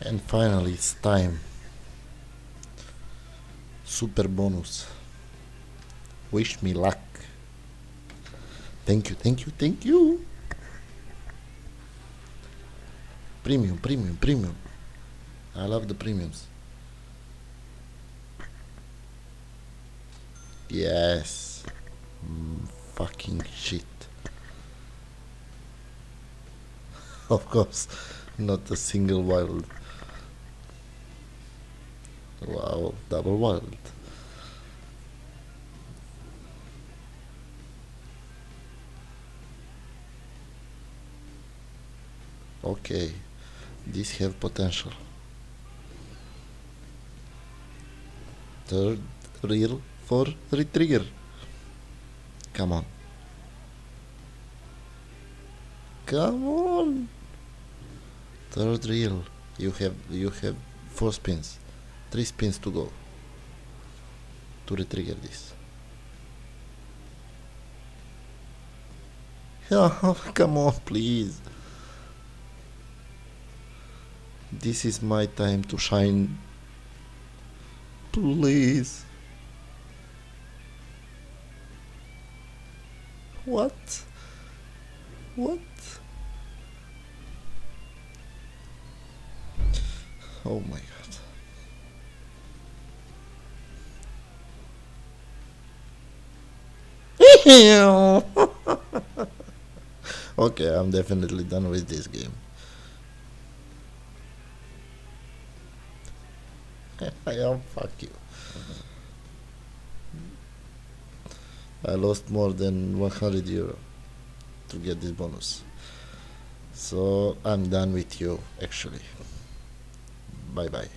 And finally, it's time. Super bonus. Wish me luck. Thank you, thank you, thank you. Premium, premium, premium. I love the premiums. Yes. Fucking shit. Of course, not a single wild. Wow, double wild. Okay, these have potential. Third reel for retrigger. Come on. Come on. Third reel. You have 4 spins. 3 spins to go to retrigger this. Oh, come on, please. This is my time to shine. Please. What? What? Oh my god. Okay, I'm definitely done with this game. I am fuck you. I lost more than 100 euro to get this bonus. So I'm done with you actually. Bye bye.